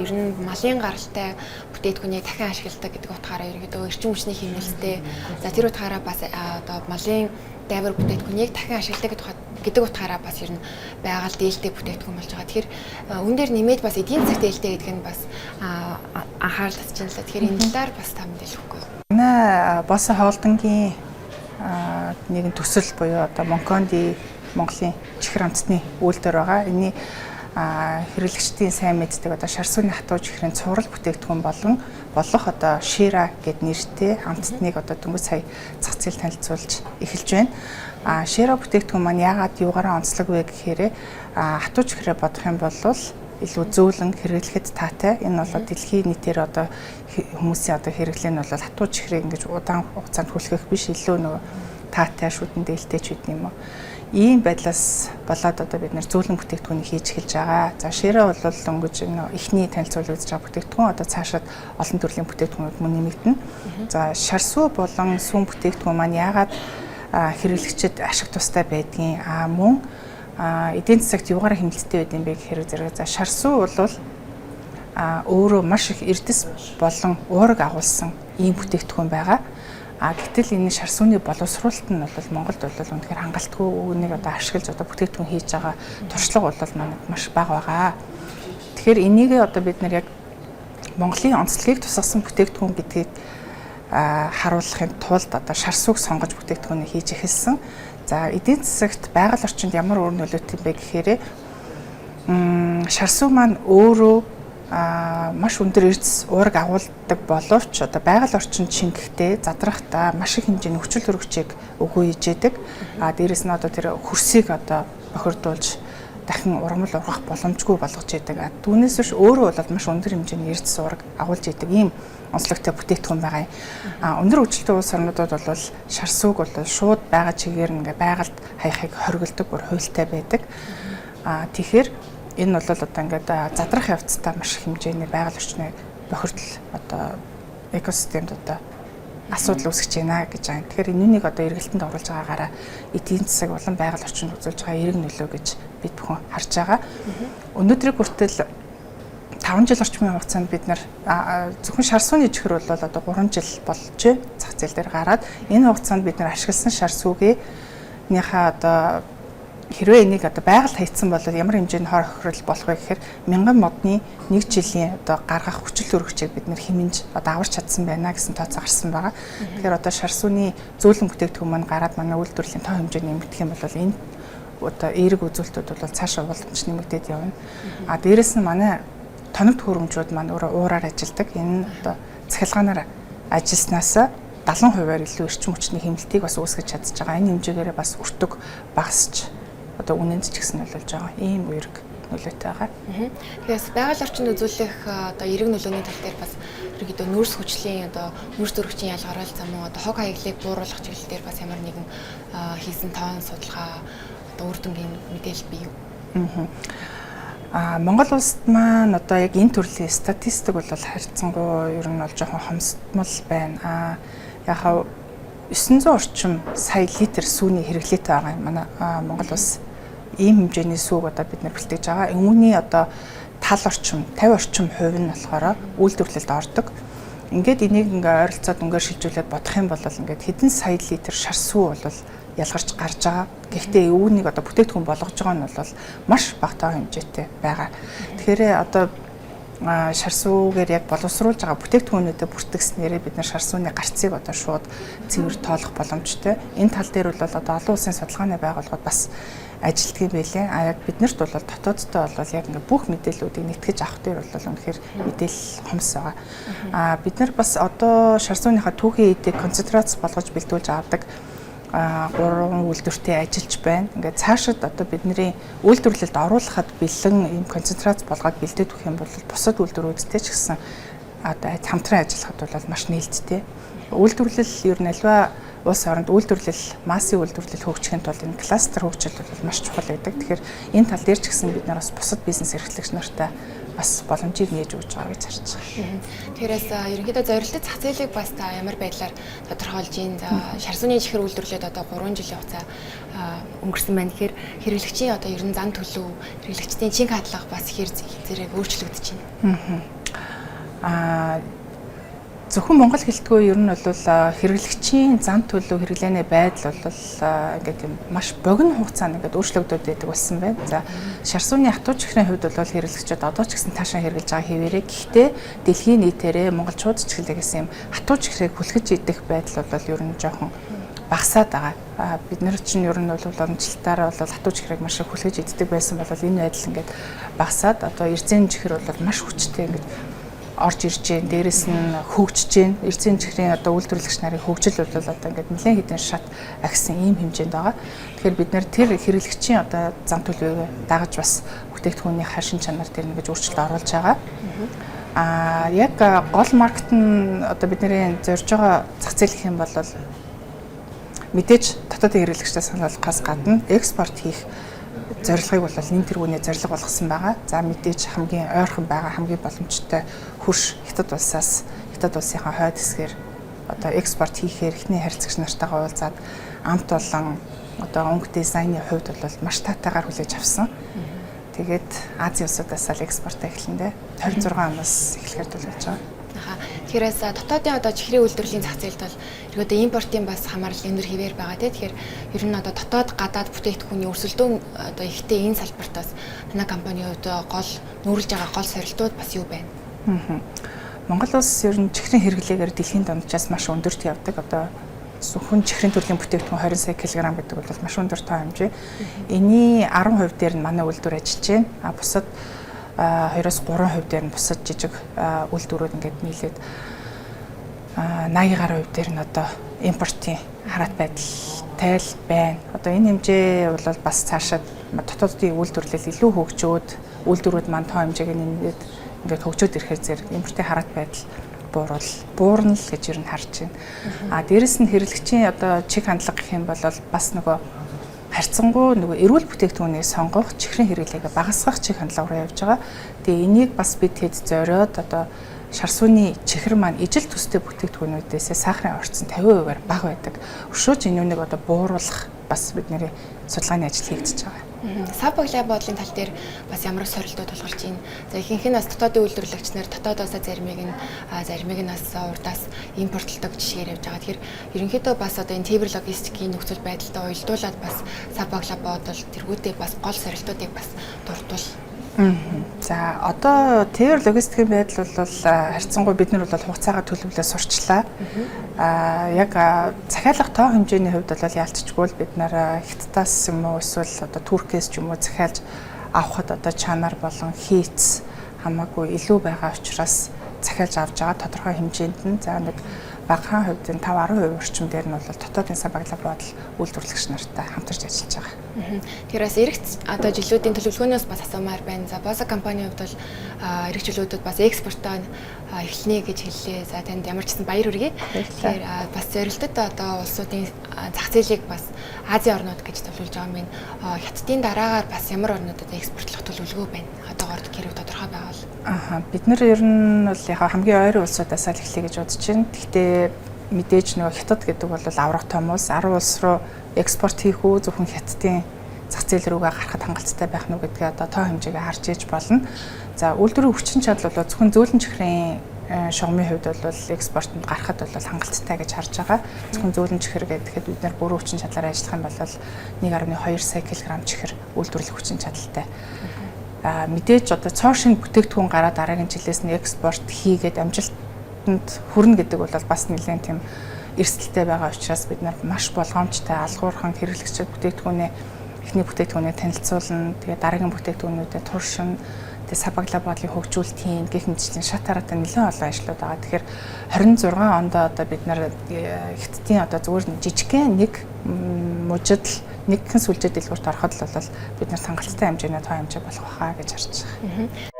ер нь малын гаралтай бүтээтгүүнийг дахин ашигладаг гэдэг утгаараа ерөнхийдөө эрчим хүчний хэмнэлттэй. За тэр утгаараа бас одоо малын дайвар бүтээтгүүнийг дахин ашигладаг гэдэг утгаараа бас ер нь байгаль дээлтэй бүтээтгүүн болж байгаа. Тэгэхээр үүн дээр нэмээд бас эдийн засаг дээлтэй гэдэг нь бас анхаарал татж байна л да. Тэгэхээр энэ талаар бас та мэдээлэл өгөхгүй юу? Манай Болсон хоолтонгийн нэгэн төсөл буюу одоо Монконди Монголын чихэр амтны үйлдвэр байгаа. Энэний хэрэглэгчдийн сайн мэддэг одоо шар сууны хатуу чихрийн цуврал бүтээгдэхүүн болох одоо Шира гэд нэртэй амтныг одоо дөнгөж сая зах зээл танилцуулж эхэлж байна. Шира бүтээгдэхүүн маань яагаад юугаараа онцлог вэ гэхээр хатуу чихрээ бодох юм бол илүү зөөлөн хэрэглэхэд таатай. Энэ бол дэлхийн нийтээр одоо хүмүүсийн одоо хэрэглээ нь бол хатуу чихрийг ингэж удаан хугацаанд хүлээх биш, илүү нөгөө таатай шүтэн дээлтэй ч үт юм уу. Ийм байдлаас болоод одоо бид нэр зөөлөн бүтээгдэхүүнийг хийж эхэлж байгаа. За Шира бол өнгөж эхний танилцуулж байгаа бүтээгдэхүүн одоо цаашаад олон төрлийн бүтээгдэхүүнүүд мөн нэмэгдэнэ. За шар суу болон сүүн бүтээгдэхүүн маань яагаад хэрэглэгчид ашиг тустай байдгийг мөн эдийн засагт юугаараа хэмнэлттэй байд юм бэ гэхээр зэрэг за шар суу бол өөрөө маш их эрдэс болон уураг агуулсан ийм бүтээгдэхүүн байгаа. Гэтэл энэ шар сууны боловсруулалт нь бол Монголд бол үнэхээр хангалтгүй үүнийг одоо ашиглаж одоо бүтээгдэхүүн хийж байгаа туршлага бол манайд маш бага байгаа. Тэгэхээр энийг одоо бид нар яг Монголын онцлогийг тусгасан бүтээгдэхүүн гэдгийг харуулахын тулд одоо шар сууг сонгож бүтээгдэхүүнийг хийж эхэлсэн. За эдийн засагт байгаль орчинд ямар үр нөлөөтэй бэ гэхээр шар суу маань өөрөө маш өндөр эрдэс уураг агуулдаг боловч одоо байгаль орчинд шингэхдээ задрахтаа маш их хэмжээний хүчил төрөгчийг өгөө ижээдэг. Дээрэс нь одоо тэр хөрсийг одоо бохирдуулж дахин ургамал ургах боломжгүй болгож идэг. Түүнээс биш өөрөө бол маш өндөр хэмжээний эрдэс уураг агуулж идэг ийм онцлогтой бүтээгдэхүүн байгаа юм. Өндөр хөгжилтэй улс орнуудад бол шар сууг бол шууд байгаа чигээр ингээ байгальд хаяхыг хориглодог, бүр хуйлтай байдаг. Тэгэхээр энэ бол одоо ингээд задрах явцдаа маш их хэмжээний байгаль орчны бохирдол одоо экосистемд одоо асуудал үүсгэж байна гэж байна. Тэгэхээр энэнийг одоо эргэлтэнд оруулж байгаагаараа эдийн засаг болон байгаль орчинд үзүүлж байгаа эерэг нөлөө гэж бид бүхэн харж байгаа. Өнөөдрийг хүртэл 5 жил орчмын хугацаанд бид нар зөвхөн шар сууны чихэр бол одоо 3 жил болж зах зээл дээр гараад энэ хугацаанд бид нар ашигласан шар суугийнхаа одоо хэрвээ энийг одоо байгальд хайцсан бол ямар хэмжээний хор хохирол болох вэ гэхээр 1000 модны 1 жилийн одоо гаргах хүчил төрөгчийг бид нэр хэмнэж одоо аварч чадсан байна гэсэн тооцоо гарсан байгаа. Тэгэхээр одоо шар сууны зөөлөн бүтээгдэхүүн маань гараад манай үйлдвэрлэлийн тоо хэмжээ нэмэгдэх юм бол энэ одоо эерэг үзүүлэлтүүд бол цаашаа боломж нэмэгдээд явна. Дээрэс нь манай тоног төхөөрөмжүүд маань өөрөө уураар ажилладаг. Энэ одоо цахилгаанаар ажилласнаас 70%-аар илүү эрчим хүчний хэмнэлтийг бас үүсгэж чадж байгаа. Энэ хэмжээгээр бас өртөг багасч одоо үнэнд ч гэсэн нөлөөлж байгаа. Ийм эерэг нөлөөтэй байгаа. Тэгэхээр байгаль орчинд үзүүлэх одоо эерэг нөлөөний тал дээр бас ерөнхийдөө нүүрс хүчлийн одоо нүүрс төрөгчийн ялгарал зам уу одоо хог хаяглалыг бууруулах чиглэл дээр бас ямар нэгэн хийсэн тоон судалгаа одоо үр дүнгийн мэдээлэл бий юу? Монгол улсад маань одоо яг энэ төрлийн статистик бол харьцангуй ер нь бол жоохон хомсдмол байна. Яг 900 орчим сая литр сүүний хэрэглээтэй байгаа юм. Манай Монгол улс ийм хэмжээний сүүг одоо бид нар бэлтгэж байгаа. Үүний одоо тал орчим 50 орчим хувь нь болохоор үйлдвэрлэлд ордог. Ингээд энийг ингээ ойролцоод өнгөөр шилжүүлээд бодох юм бол ингээд хэдэн сая литр шар сүү бол ялгарч гарч байгаа. Гэхдээ үүнийг одоо бүтээгдэхүүн болгож байгаа нь бол маш бага тоо хэмжээтэй байгаа. Тэгэхээр одоо шар суугаар яг боловсруулж байгаа бүтээгдэхүүнүүдэд бүртгэснээр бид нар шар сууны гарцыг одоо шууд цэвэр тоолох боломжтой. Энэ тал дээр бол одоо олон улсын судалгааны байгууллагууд бас ажилтдаг юм байлээ. Яг биднэрт бол дотооддоо бол яг ингээ бүх мэдээллүүдийг нэтгэж авах дээр бол үнэхээр мэдээлэл хомс байгаа. Бид нар бас одоо шар сууныхаа түүхийн эдийг концентрац болгож бэлдүүлж авдаг 3 үйлдвэртэй ажиллаж байна. Ингээд цаашид одоо бидний үйлдвэрлэлд оруулахад бэлэн ийм концентрац болгоод бэлдээд өгөх юм бол бусад үйлдвэрүүдтэй ч гэсэн одоо хамтран ажиллахад бол маш нээлттэй. Үйлдвэрлэл ер нь альва улс оронд үйлдвэрлэл, массын үйлдвэрлэл хөгжихийн тулд энэ кластер хөгжил бол маш чухал байдаг. Тэгэхээр энэ тал дээр ч гэсэн бид нар бас бусад бизнес эрхлэгч нартай бас боломжийг нээж өгч байгаа гэж харж байгаа. Тэрээс ерөнхийдөө зорилттой зах зээлийг бас та ямар байдлаар тодорхойлж ийн. За шар сүний чихэр үйлдвэрлээд одоо 3 жилийн хугацаа өнгөрсөн байна. Тэгэхээр хэрэглэгчийн одоо ер нь зан төлөв, хэрэглэгчдийн шинэ хадлага бас зэрэг өөрчлөгдөж байна. Зөвхөн монгол хэлтгүй ер нь бол хэрэглэгчийн зан төлөв хэрэглээний байдал бол ингээд маш богино хугацаанд ингээд өөрчлөгдөд байдаг болсон байна. За шар сүний хатуу чихрийн хувьд бол хэрэглэгчид одоо ч гэсэн таашаа хэрэглэж байгаа хэвээрээ. Гэхдээ дэлхийн нийтээрээ монголчууд ч гэсэн юм хатуу чихрийг хүлгэж идэх байдал бол ер нь жоохон багасаад байгаа. Бид нар чинь ер нь бол уламжлалтаараа бол хатуу чихрийг маш их хүлгэж иддэг байсан бол энэ байдал ингээд багасаад одоо эрзэн чихэр бол маш хүчтэй ингээд орж ирж гэн, дээрэс нь хөгжиж гэн. Эрзэн чихрийн одоо үйлдвэрлэгч нарын хөгжил бол одоо ингээд нэлээд хэдэн шат агсан ийм хэмжээнд байгаа. Тэгэхээр бид нэр тэр хэрэглэгчийн одоо зам төлөвийг дагаж бас бүтээгдэхүүний хашин чанар дээр нэгж өөрчлөлт оруулж байгаа. Яг гол маркет нь одоо бидний зорж байгаа зах зээл гэх юм бол мэдээж дотоодын хэрэглэгчдээс сануулгахаас гадна экспорт хийх зорилгыг бол энэ тэргүүний зорилго болгосон байгаа. За мэдээж хамгийн ойрхон байгаа хамгийн боломжтой хөрш хятад улсынхаа хойд хэсгээр одоо экспорт хийхээр эхний харьцагч нартайгаа уулзаад амт болон одоо өнгө дизайны хувьд бол маш таатайгаар хүлээж авсан. Тэгээд Азийн улсуудаас л экспортоо эхлэндээ 26 оноос эхлэхээр төлөвлөж байгаа. Тэгэхээр дотоодын одоо чихрийн үйлдвэрлэлийн зах зээлд бол ерөөдөө импортын бас хамаарал энэр хэвээр байгаа тийм. Тэгэхээр ер нь одоо дотоод гадаад бүтээгдэхүүний өрсөлдөөн одоо ихтэй энэ салбартаас танай компанийн хувьд гол нүүрлж байгаа гол сорилтууд бас юу байна? Монгол улс ер нь чихрийн хэрэглээгээр дэлхийн дончаас маш өндөрт явдаг. Одоо зөвхөн чихрийн төрлийн бүтээгдэхүүн 20 сая кг гэдэг бол маш өндөр тоо хэмжээ. Энийн 10% дээр нь манай үйлдвэр ажиллаж байна. Бусад 2-3% дээр нь бусад жижиг үйлдвэрүүд ингээд нийлээд 80 гаруй хувь дээр нь одоо импортын хараат байдалтай л байна. Одоо энэ хэмжээ бол бас цаашаа дотоодын үйлдвэрлэл илүү хөгжөөд үйлдвэрүүд маань тоо хэмжээг нэмээд ингээд хөгжөөд ирэхээр зэрэг импортын хараат байдал буурна л гэж ер нь харж байна. Дээрэс нь хэрэглэгчийн одоо чиг хандлага гэх юм бол бас нөгөө харьцангуй нөгөө эрүүл бүтээгдэхүүнийг сонгох, чихрийн хэрэглээгээ багасгах чиг хандлага руу явж байгаа. Тэгээ энийг бас бид хэд зориод одоо шар сүний чихэр маань ижил төстэй бүтээгдэхүүнүүдээс сахарын орцсон 50%-аар бага байдаг. Өшөөж энэ үнийг одоо бууруулах бас бидний судалгааны ажил хийгдэж байгаа. Сав баглаа бодлын тал дээр бас ямар сорилтууд тулгарч байна. За ихэнх нь бас дотоодын үйлдвэрлэгчнэр дотоодоос заримыг нь бас урдаас импортлдог жишгээр явж байгаа. Тэгэхээр ерөнхийдөө бас одоо энэ тээвэр логистикийн нөхцөл байдалтай уялдуулаад бас сав баглаа бодол тэргүүтээ бас гол сорилтуудыг бас дурдвал. За одоо тээвэр логистикийн байдал бол харьцангуй бид нар бол хугацаагаа төлөвлөө сурчлаа. Яг захиалах тоо хэмжээний хувьд бол яалтчгүй л бид нар Хятадаас юм уу эсвэл одоо Туркээс ч юм уу захиалж авахд одоо чанар болон хийц хамаагүй илүү байгаа учраас захиалж авч байгаа тодорхой хэмжээнд нь за нэг багахан хувьд нь 5-10% орчим дээр нь бол дотоодын сав баглаа бодол үйлдвэрлэгч нартай хамтарч ажиллаж байгаа. Тэрээс эх одоо жилүүдийн төлөвлөгөөнөөс бас асуумаар байна. За Bosa компанийн хувьд бол эх жилүүдэд бас экспортоо эхлэнэ гэж хэллээ. За танд ямар ч гэсэн баяр хүргэе. Тэгэхээр бас зорилттой одоо улсуудын зах зээлийг бас Азийн орнууд гэж төлөвлөж байгаа юм. Хятадын дараагаар бас ямар орнуудад экспортлох төлөвлөгөө байна? Одоогоор хэрэг тодорхой байвал. Бид нар ер нь бол яг хамгийн ойрын улсуудаас л эхлэе гэж бодож байна. Гэхдээ мэдээж нөгөө Хятад гэдэг бол аврах том улс 10 улс руу экспорт хийх үү зөвхөн Хятадын зах зээл рүүгээ гарахад хангалттай байх нь гэдгээ одоо тоо хэмжээгээ харж иж болно. За үйлдвэрийн хүчин чадал бол зөвхөн зөөлөн чихрийн шугамын хувьд бол экспортод гарахад бол хангалттай гэж харж байгаа. Зөвхөн зөөлөн чихэр гэхэд бид нар бүрэн хүчин чадлаар ажиллах юм бол 1.2 сая кг чихэр үйлдвэрлэх хүчин чадалтай. Мэдээж одоо цоо шинэ бүтээгдэхүүн гараад дараагийн жилээс нь экспорт хийгээд амжилтанд хүрнэ гэдэг бол бас нэлээд тийм эрсдэлтэй байгаа учраас бид нар маш болгоомжтой алгуурхан хэрэглэгчид бүтээгдэхүүнээ эхний бүтээгдэхүүнээ танилцуулна. Тэгээд дараагийн бүтээгдэхүүнүүдэд туршина. Тэгээд сав баглаа бодлыг хөгжүүлэлт хийн гэх мэтчлийн шат хараатай нэлээд олон ажлууд байгаа. Тэгэхээр 26 онд одоо бид нар Хятадын одоо зүгээр жижигхэн нэг мужид нэгэн сүлжээ дэлгүүрт ороход л бол бид нар хангалттай хэмжээний тоо хэмжээ болох байхаа гэж харж байгаа.